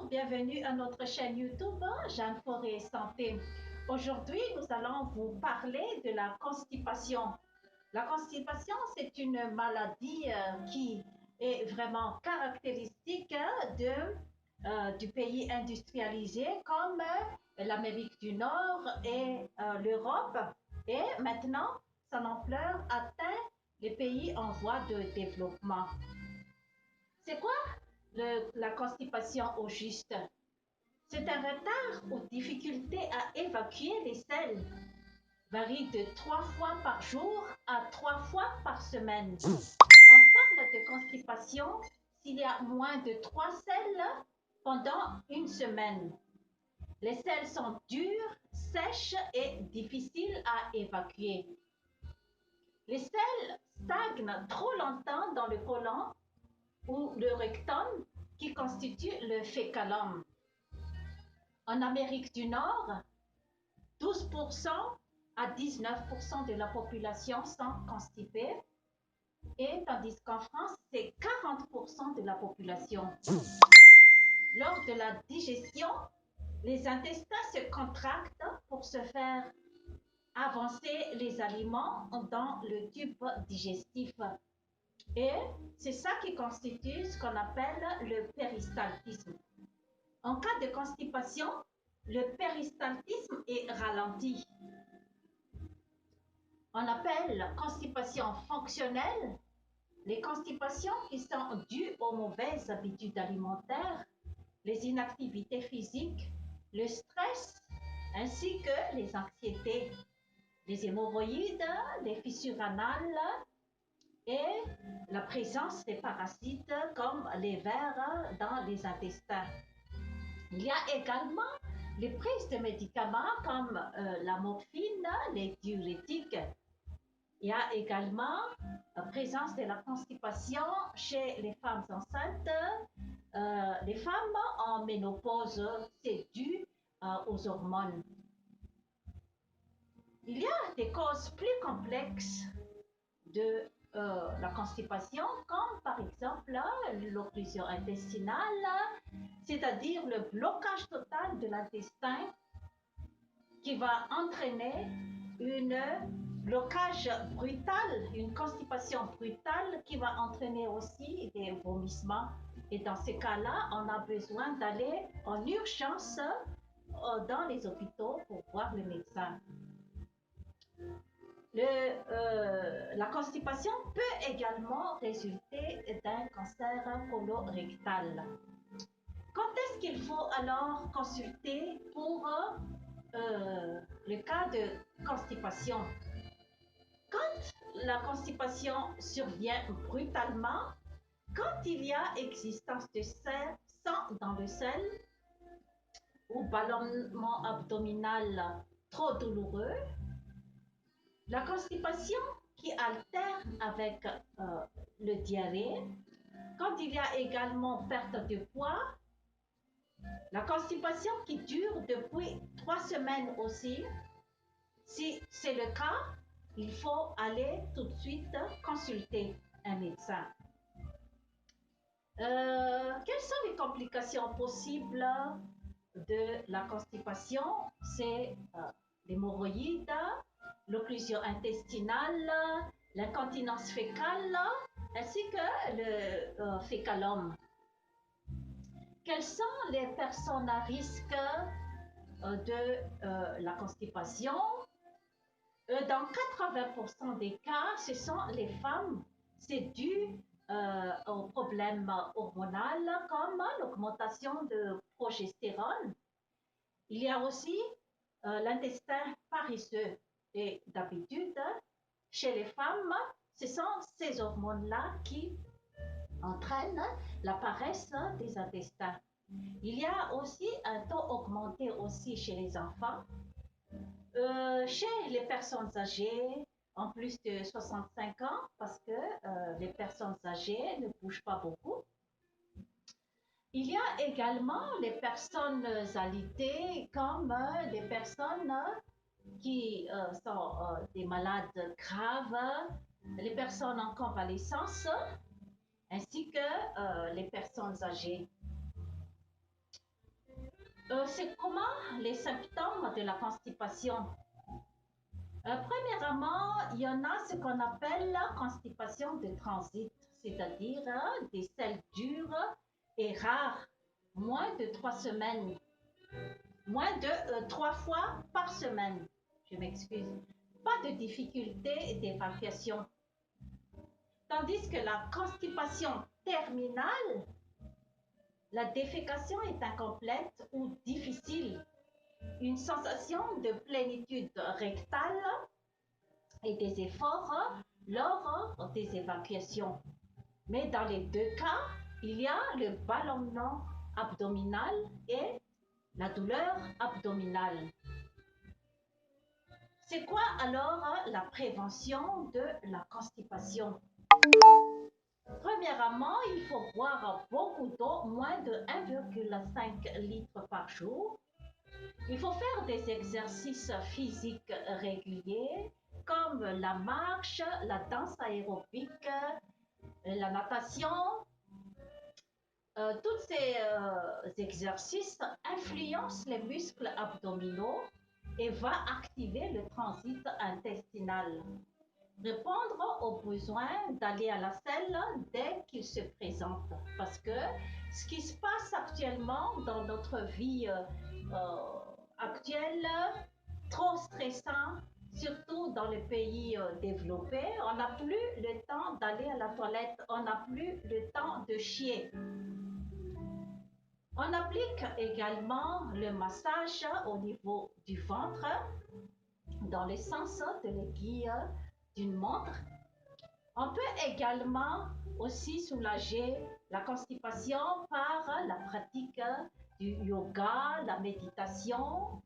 Bonjour, bienvenue à notre chaîne YouTube Jeanne Forêt Santé. Aujourd'hui, nous allons vous parler de la constipation. La constipation, c'est une maladie qui est vraiment caractéristique du pays industrialisé comme l'Amérique du Nord et l'Europe. Et maintenant, son ampleur atteint les pays en voie de développement. C'est quoi la constipation au juste? C'est un retard ou difficulté à évacuer les selles, varie de 3 fois par jour à 3 fois par semaine. On parle de constipation s'il y a moins de 3 selles pendant une semaine. Les selles sont dures, sèches et difficiles à évacuer. Les selles stagnent trop longtemps dans le côlon ou le rectum qui constitue le fécalum. En Amérique du Nord, 12% à 19% de la population sont constipés, et tandis qu'en France, c'est 40% de la population. Lors de la digestion, les intestins se contractent pour se faire avancer les aliments dans le tube digestif. Et c'est ça qui constitue ce qu'on appelle le péristaltisme. En cas de constipation, le péristaltisme est ralenti. On appelle constipation fonctionnelle les constipations qui sont dues aux mauvaises habitudes alimentaires, les inactivités physiques, le stress, ainsi que les anxiétés, les hémorroïdes, les fissures anales et la présence des parasites comme les vers dans les intestins. Il y a également les prises de médicaments comme la morphine, les diurétiques. Il y a également la présence de la constipation chez les femmes enceintes, les femmes en ménopause, c'est dû aux hormones. Il y a des causes plus complexes de la constipation, comme par exemple l'occlusion intestinale, c'est-à-dire le blocage total de l'intestin qui va entraîner un blocage brutal, une constipation brutale qui va entraîner aussi des vomissements. Et dans ces cas-là, on a besoin d'aller en urgence dans les hôpitaux pour voir le médecin. La constipation peut également résulter d'un cancer colorectal. Quand est-ce qu'il faut alors consulter pour le cas de constipation? Quand la constipation survient brutalement, quand il y a existence de sang dans le sel ou ballonnement abdominal trop douloureux, la constipation qui alterne avec le diarrhée, quand il y a également perte de poids, la constipation qui dure depuis 3 semaines aussi, si c'est le cas, il faut aller tout de suite consulter un médecin. Quelles sont les complications possibles de la constipation? C'est l'hémorroïde, l'occlusion intestinale, l'incontinence fécale, ainsi que le fécalum. Quelles sont les personnes à risque de la constipation? Dans 80% des cas, ce sont les femmes. C'est dû aux problèmes hormonaux comme l'augmentation de progestérone. Il y a aussi l'intestin paresseux. Et d'habitude, chez les femmes, ce sont ces hormones-là qui entraînent la paresse des intestins. Il y a aussi un taux augmenté aussi chez les enfants. Chez les personnes âgées, en plus de 65 ans, parce que les personnes âgées ne bougent pas beaucoup. Il y a également les personnes alitées, comme les personnes qui sont des malades graves, les personnes en convalescence, ainsi que les personnes âgées. C'est comment les symptômes de la constipation? Premièrement, il y en a ce qu'on appelle la constipation de transit, c'est-à-dire des selles dures et rares, moins de 3 semaines, moins de 3 fois par semaine. Je m'excuse. Pas de difficulté d'évacuation. Tandis que la constipation terminale, la défécation est incomplète ou difficile. Une sensation de plénitude rectale et des efforts lors des évacuations. Mais dans les deux cas, il y a le ballonnement abdominal et la douleur abdominale. C'est quoi alors la prévention de la constipation? Premièrement, il faut boire beaucoup d'eau, moins de 1,5 litre par jour. Il faut faire des exercices physiques réguliers comme la marche, la danse aérobique, la natation. Tous ces exercices influencent les muscles abdominaux et va activer le transit intestinal. Répondre aux besoins d'aller à la selle dès qu'il se présente. Parce que ce qui se passe actuellement dans notre vie actuelle, trop stressant, surtout dans les pays développés, on n'a plus le temps d'aller à la toilette, on n'a plus le temps de chier. On applique également le massage au niveau du ventre dans le sens de l'aiguille d'une montre. On peut également aussi soulager la constipation par la pratique du yoga, la méditation,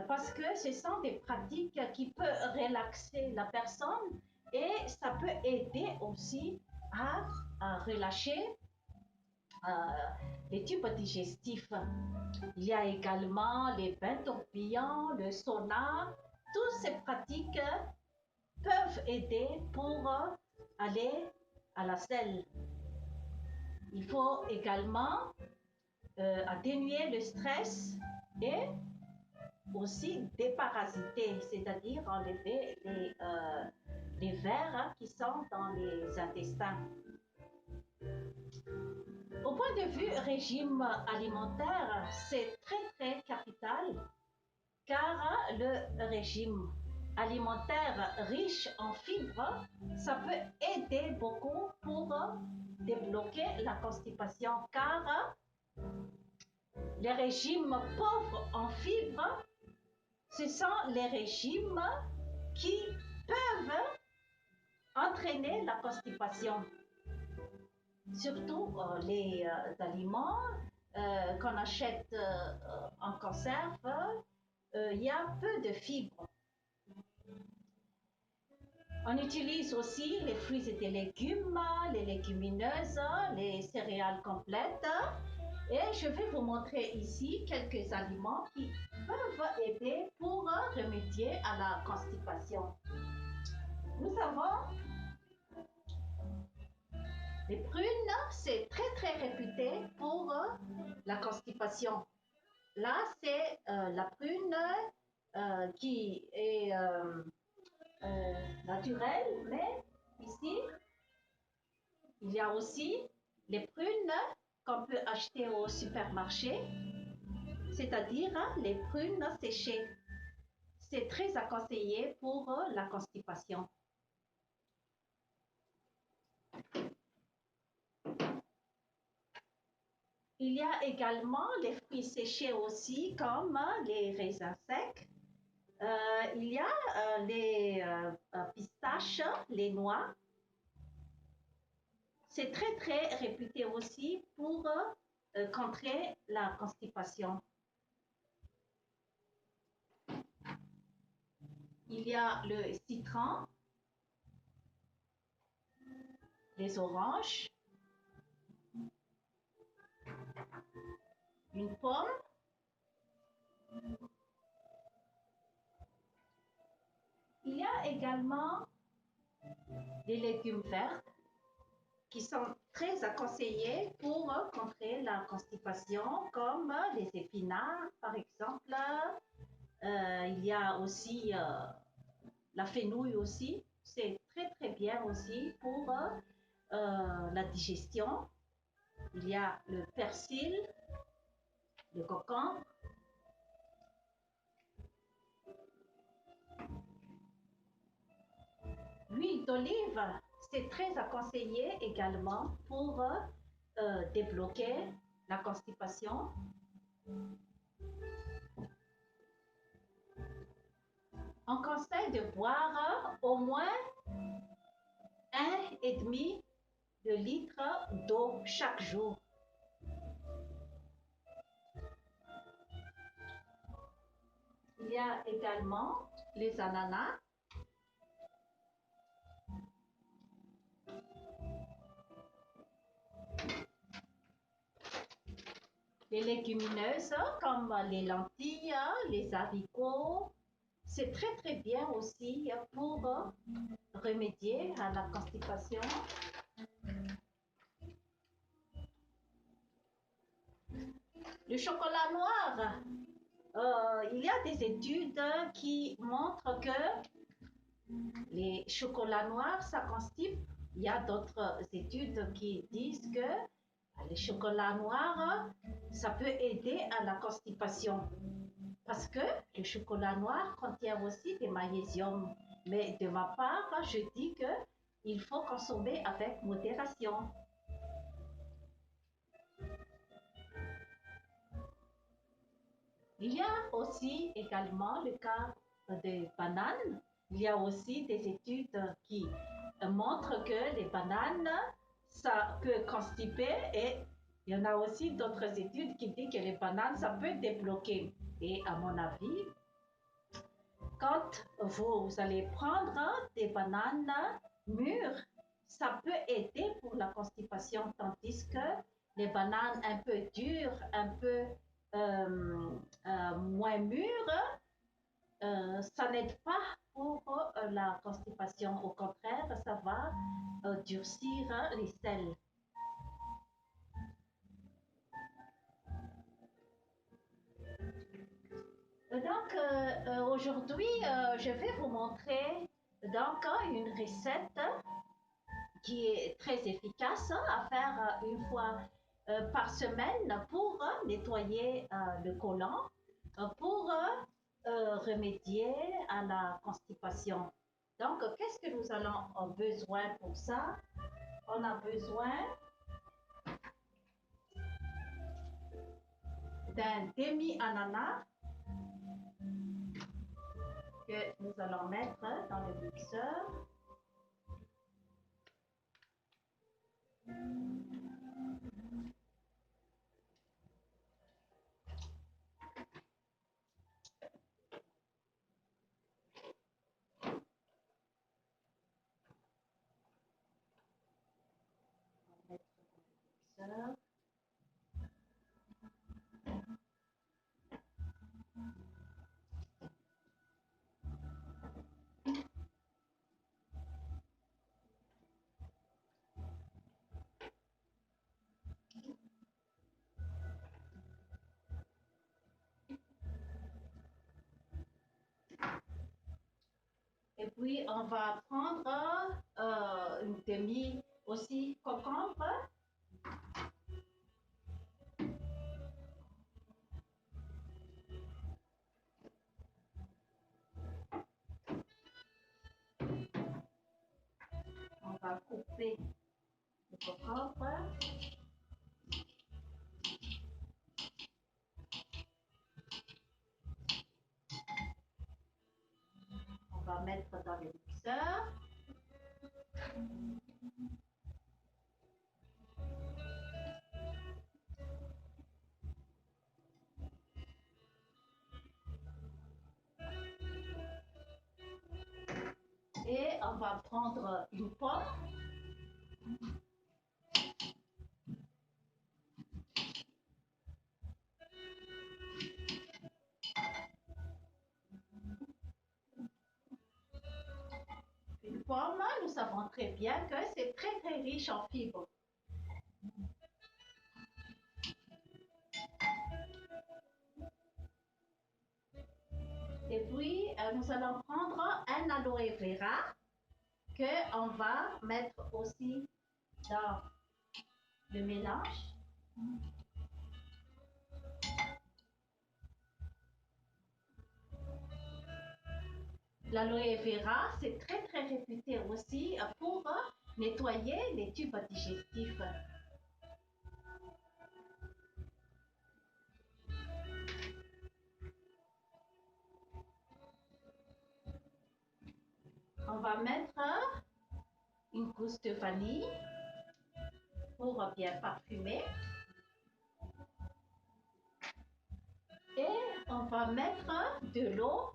parce que ce sont des pratiques qui peuvent relaxer la personne et ça peut aider aussi à relâcher euh, les tubes digestifs. Il y a également les bains tourbillons, le sauna. Toutes ces pratiques peuvent aider pour aller à la selle. Il faut également atténuer le stress et aussi déparasiter, c'est-à-dire enlever les vers qui sont dans les intestins. Au point de vue régime alimentaire, c'est très capital car le régime alimentaire riche en fibres, ça peut aider beaucoup pour débloquer la constipation car les régimes pauvres en fibres, ce sont les régimes qui peuvent entraîner la constipation. Surtout les aliments qu'on achète en conserve, il y a peu de fibres. On utilise aussi les fruits et les légumes, les légumineuses, les céréales complètes. Et je vais vous montrer ici quelques aliments qui peuvent aider pour remédier à la constipation. Nous avons les prunes, c'est très réputé pour la constipation. Là, c'est la prune qui est naturelle, mais ici, il y a aussi les prunes qu'on peut acheter au supermarché, c'est-à-dire les prunes séchées. C'est très à conseiller pour la constipation. Il y a également les fruits séchés aussi, comme les raisins secs. Il y a les pistaches, les noix. C'est très réputé aussi pour contrer la constipation. Il y a le citron, les oranges, une pomme, il y a également des légumes verts, qui sont très à conseiller pour contrer la constipation, comme les épinards, par exemple. Il y a aussi la fenouil aussi. C'est très très bien aussi pour la digestion. Il y a le persil, le concombre. L'huile d'olive, c'est très à conseiller également pour débloquer la constipation. On conseille de boire au moins 1,5 de litre d'eau chaque jour. Il y a également les ananas. Les légumineuses comme les lentilles, les haricots, c'est très très bien aussi pour remédier à la constipation. Le chocolat noir, il y a des études qui montrent que les chocolats noirs, ça constipe. Il y a d'autres études qui disent que les chocolats noirs, ça peut aider à la constipation. Parce que le chocolat noir contient aussi des magnésium. Mais de ma part, je dis que il faut consommer avec modération. Il y a aussi également le cas des bananes. Il y a aussi des études qui montrent que les bananes, ça peut constiper et il y en a aussi d'autres études qui disent que les bananes, ça peut débloquer. Et à mon avis, quand vous allez prendre des bananes mûres, ça peut aider pour la constipation, tandis que les bananes un peu dures, un peu moins mûres, ça n'aide pas pour la constipation. Au contraire, ça va durcir les selles. Donc, aujourd'hui, je vais vous montrer donc une recette qui est très efficace à faire une fois par semaine pour nettoyer le côlon, pour remédier à la constipation. Donc, qu'est-ce que nous allons avoir besoin pour ça? On a besoin d'un demi-ananas que nous allons mettre dans le mixeur. Et puis, on va prendre une demi aussi concombre. On va couper le concombre. On va mettre dans le mixeur. Et on va prendre une pomme. Une pomme pommes, nous savons très bien que c'est très très riche en fibres. Et puis, nous allons prendre un aloe vera que on va mettre aussi dans le mélange. L'aloe vera, c'est très très réputé aussi pour nettoyer les tubes digestifs. On va mettre une gousse de vanille pour bien parfumer. Et on va mettre de l'eau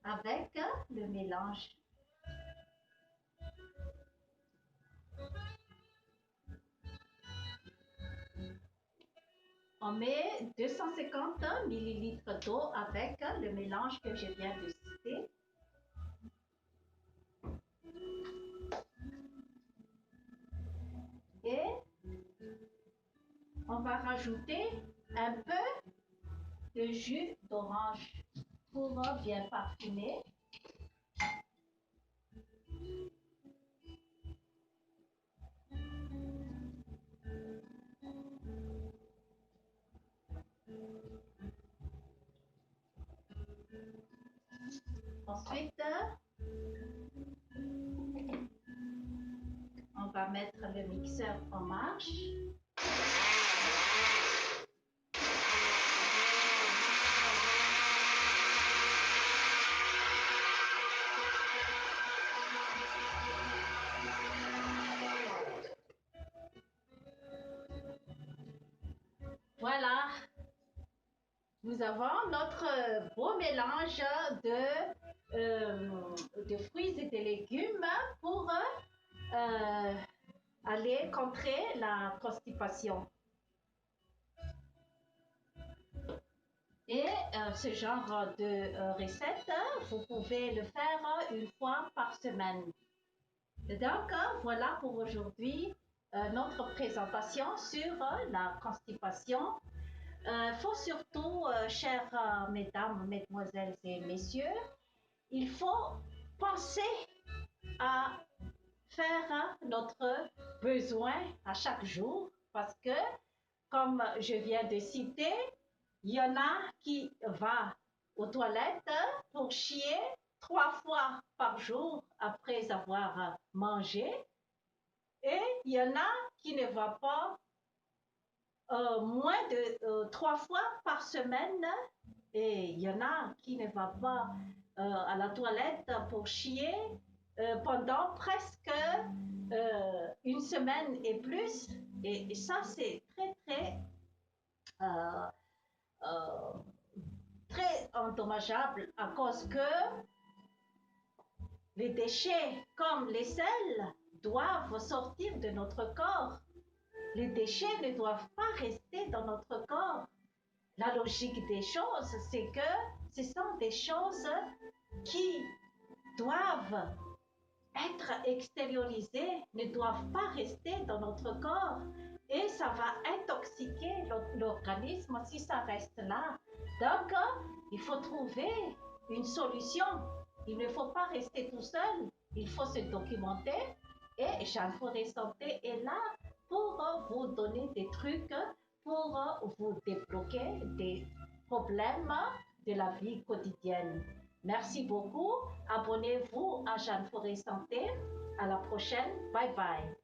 avec le mélange. On met 250 ml d'eau avec le mélange que je viens de citer. Et on va rajouter un peu de jus d'orange pour bien parfumer. Ensuite, on va mettre le mixeur en marche. Voilà, nous avons notre beau mélange de fruits et de légumes pour aller contrer la constipation. Et ce genre de recette, vous pouvez le faire une fois par semaine. Donc, voilà pour aujourd'hui notre présentation sur la constipation. Il faut surtout, chères mesdames, mesdemoiselles et messieurs, il faut penser à faire notre besoin à chaque jour parce que, comme je viens de citer, il y en a qui va aux toilettes pour chier 3 fois par jour après avoir mangé et il y en a qui ne va pas moins de 3 fois par semaine et il y en a qui ne va pas à la toilette pour chier pendant presque une semaine et plus. Et ça, c'est très, très, euh, euh, très endommageable à cause que les déchets comme les sels doivent sortir de notre corps. Les déchets ne doivent pas rester dans notre corps. La logique des choses, c'est que ce sont des choses qui doivent être extériorisées, ne doivent pas rester dans notre corps. Et ça va intoxiquer l'organisme si ça reste là. Donc, il faut trouver une solution. Il ne faut pas rester tout seul. Il faut se documenter. Et Jeanne Forêt Santé est là pour vous donner des trucs, pour vous débloquer des problèmes de la vie quotidienne. Merci beaucoup. Abonnez-vous à Jeanne Forêt Santé. À la prochaine. Bye bye.